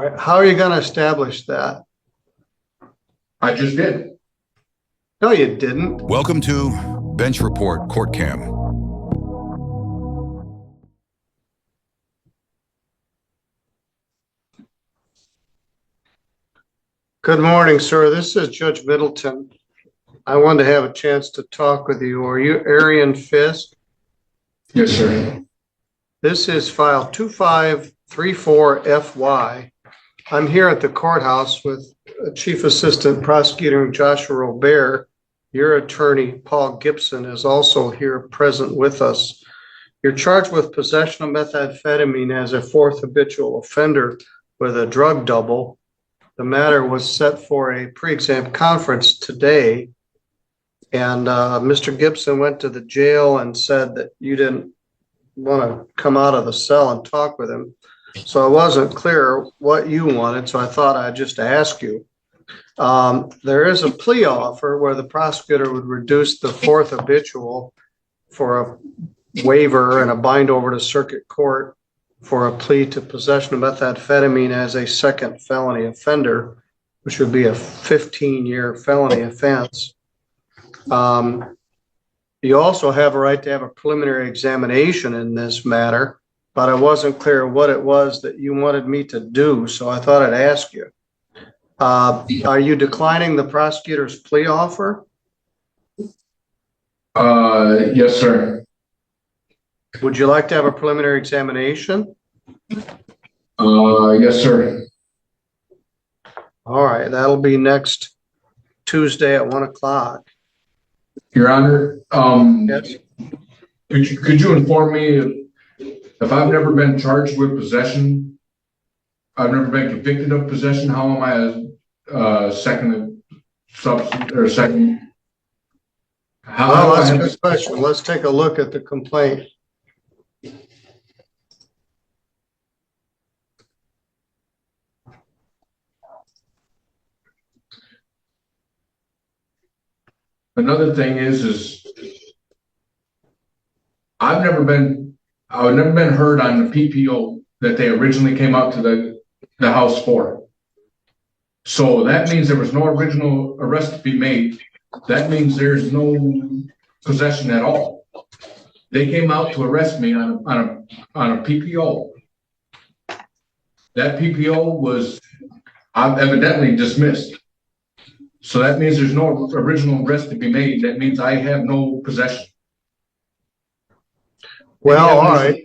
All right, how are you going to establish that? I just did. No, you didn't. Welcome to Bench Report Court Cam. Good morning, sir. This is Judge Middleton. I wanted to have a chance to talk with you. Are you Arian Fisk? Yes, sir. This is file 2534FY. I'm here at the courthouse with Chief Assistant Prosecutor Joshua Robert. Your attorney, Paul Gibson, is also here present with us. You're charged with possession of methamphetamine as a fourth habitual offender with a drug double. The matter was set for a pre-exam conference today, and Mr. Gibson went to the jail and said that you didn't want to come out of the cell and talk with him. So it wasn't clear what you wanted, so I thought I'd just ask you. There is a plea offer where the prosecutor would reduce the fourth habitual for a waiver and a bind over to circuit court for a plea to possession of methamphetamine as a second felony offender, which would be a 15-year felony offense. You also have a right to have a preliminary examination in this matter, but I wasn't clear what it was that you wanted me to do, so I thought I'd ask you. Are you declining the prosecutor's plea offer? Yes, sir. Would you like to have a preliminary examination? Yes, sir. All right, that'll be next Tuesday at 1 o'clock. Your Honor, Yes. could you inform me if I've never been charged with possession, I've never been convicted of possession, how am I a second substance or second? Well, that's a good question. Let's take a look at the complaint. Another thing is I've never been heard on the PPO that they originally came out to the house for. So that means there was no original arrest to be made. That means there's no possession at all. They came out to arrest me on a PPO. That PPO was evidently dismissed. So that means there's no original arrest to be made. That means I have no possession. Well, all right.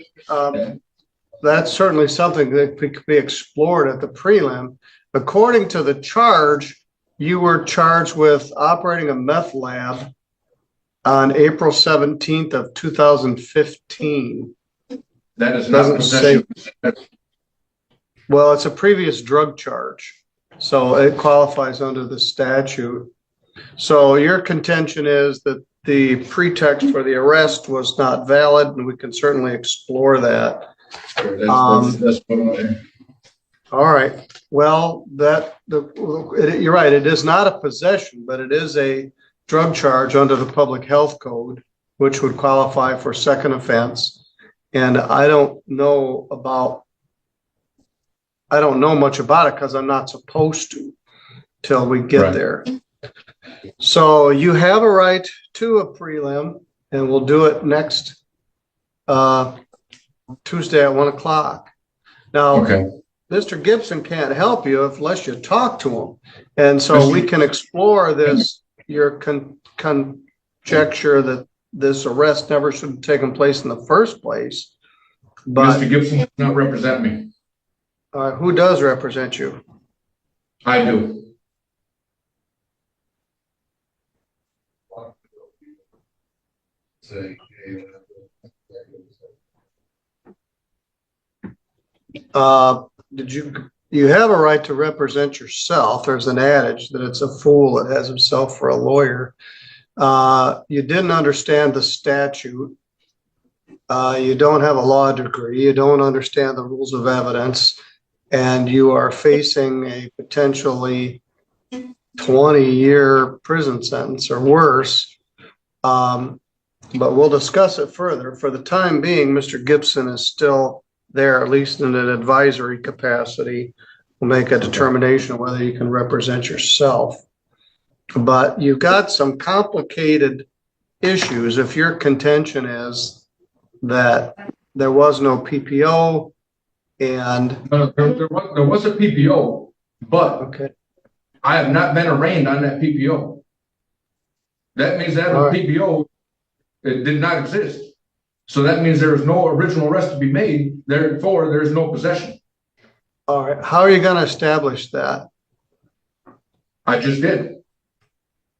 That's certainly something that could be explored at the prelim. According to the charge, you were charged with operating a meth lab on April 17th of 2015. That is not possession. Well, it's a previous drug charge, so it qualifies under the statute. So your contention is that the pretext for the arrest was not valid, and we can certainly explore that. That's what All right. Well, you're right. It is not a possession, but it is a drug charge under the Public Health Code, which would qualify for second offense. And I don't know much about it because I'm not supposed to till we get there. So you have a right to a prelim, and we'll do it next Tuesday at 1 o'clock. Now, okay. Mr. Gibson can't help you unless you talk to him. And so we can explore this, your conjecture that this arrest never should have taken place in the first place. But Mr. Gibson does not represent me. Who does represent you? I do. You have a right to represent yourself. There's an adage that it's a fool that has himself for a lawyer. You didn't understand the statute. You don't have a law degree. You don't understand the rules of evidence, and you are facing a potentially 20-year prison sentence or worse. But we'll discuss it further. For the time being, Mr. Gibson is still there, at least in an advisory capacity. will make a determination whether you can represent yourself. But you've got some complicated issues. If your contention is that there was no PPO and There was a PPO, but okay, I have not been arraigned on that PPO. That means that all right. PPO it did not exist. So that means there is no original arrest to be made. Therefore, there is no possession. All right. How are you going to establish that? I just did.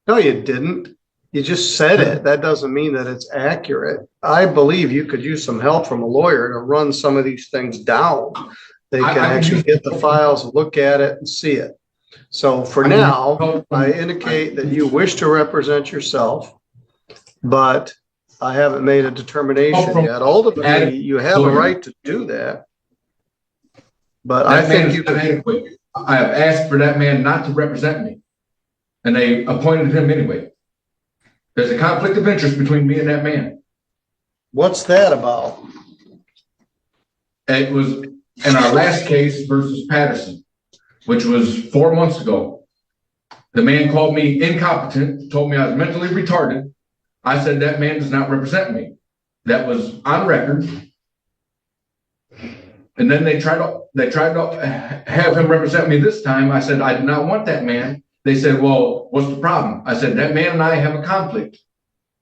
No, you didn't. You just said it. That doesn't mean that it's accurate. I believe you could use some help from a lawyer to run some of these things down. They can actually get the files, look at it, and see it. So for now, I indicate that you wish to represent yourself, but I haven't made a determination yet. Ultimately, you have a right to do that. But I think you could. I have asked for that man not to represent me, and they appointed him anyway. There's a conflict of interest between me and that man. What's that about? It was in our last case versus Patterson, which was 4 months ago. The man called me incompetent, told me I was mentally retarded. I said that man does not represent me. That was on record. And then they tried to have him represent me this time. I said I did not want that man. They said, well, what's the problem? I said, that man and I have a conflict.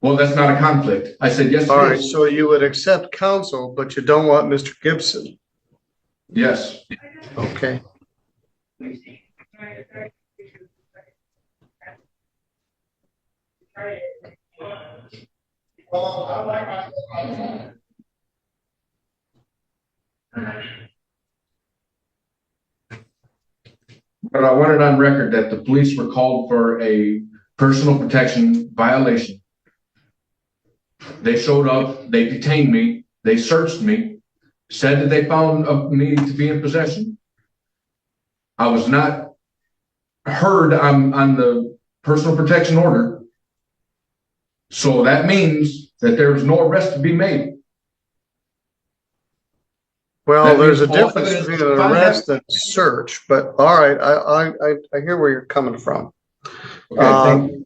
Well, that's not a conflict. I said, yes, all it right, is. so you would accept counsel, but you don't want Mr. Gibson. Yes. Okay. But I want it on record that the police were called for a personal protection violation. They showed up, they detained me, they searched me, said that they found me to be in possession. I was not heard on the personal protection order. So that means that there is no arrest to be made. Well, there's a difference between an arrest and search, but all right, I hear where you're coming from. Okay,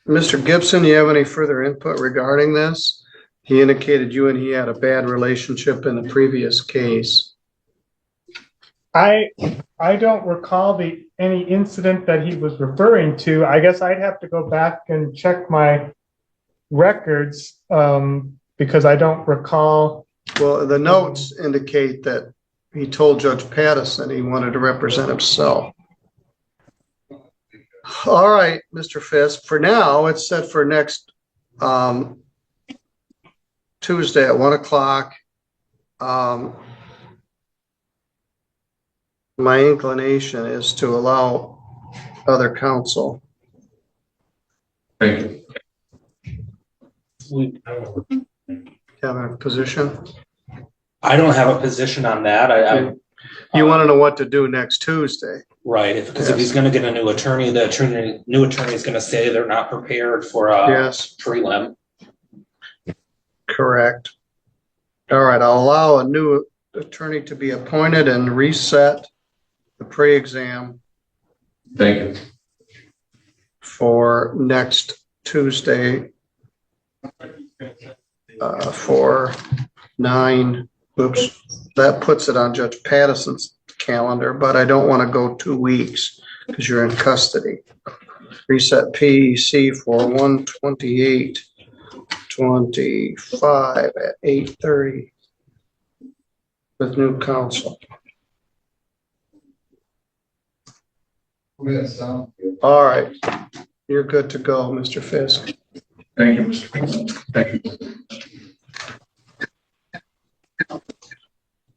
Mr. Gibson, you have any further input regarding this? He indicated you and he had a bad relationship in the previous case. I don't recall any incident that he was referring to. I guess I'd have to go back and check my records because I don't recall. Well, the notes indicate that he told Judge Patterson he wanted to represent himself. All right, Mr. Fisk, for now, it's set for next Tuesday at 1 o'clock. My inclination is to allow other counsel. thank you. Have a position? I don't have a position on that. You want to know what to do next Tuesday? Right, because if he's going to get a new attorney, the new attorney is going to say they're not prepared for a Yes, prelim. correct. All right, I'll allow a new attorney to be appointed and reset the pre-exam Thank you. for next Tuesday for 9. Oops, that puts it on Judge Patterson's calendar, but I don't want to go 2 weeks because you're in custody. Reset PEC for 1/28/25 at 8:30 with new counsel. All right, you're good to go, Mr. Fisk. Thank you, Mr. President. Thank you.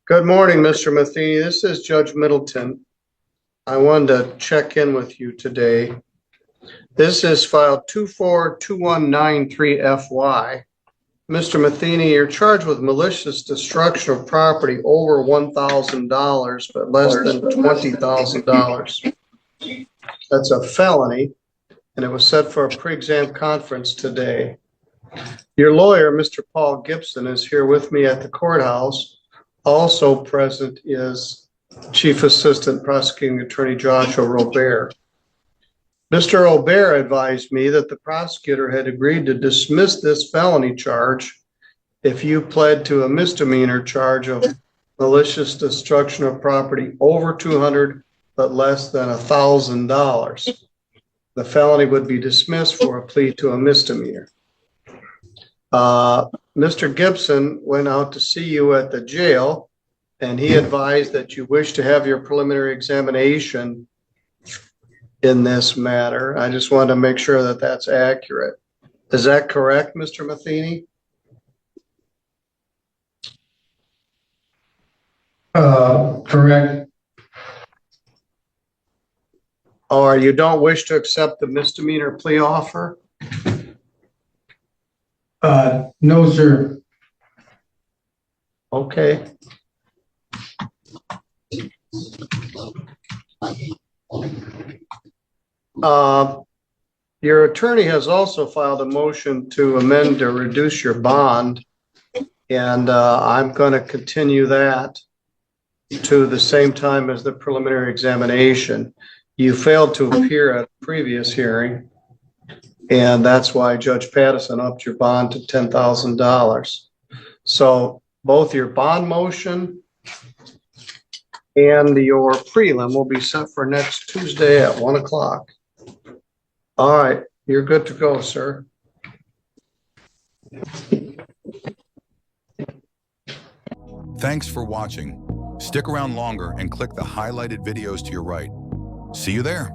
Good morning, Mr. Matheny. This is Judge Middleton. I wanted to check in with you today. This is file 242193FY. Mr. Matheny, you're charged with malicious destruction of property over $1,000, but less than $20,000. That's a felony, and it was set for a pre-exam conference today. Your lawyer, Mr. Paul Gibson, is here with me at the courthouse. Also present is Chief Assistant Prosecuting Attorney Joshua Robert. Mr. Robert advised me that the prosecutor had agreed to dismiss this felony charge if you pled to a misdemeanor charge of malicious destruction of property over 200 but less than $1,000. The felony would be dismissed for a plea to a misdemeanor. Mr. Gibson went out to see you at the jail, and he advised that you wish to have your preliminary examination in this matter. I just wanted to make sure that that's accurate. Is that correct, Mr. Matheny? Correct. Or you don't wish to accept the misdemeanor plea offer? No, sir. Okay. Your attorney has also filed a motion to amend or reduce your bond, and I'm going to continue that to the same time as the preliminary examination. You failed to appear at a previous hearing, and that's why Judge Pattison upped your bond to $10,000. So both your bond motion and your prelim will be set for next Tuesday at 1 o'clock. All right, you're good to go, sir. Thanks for watching. Stick around longer and click the highlighted videos to your right. See you there.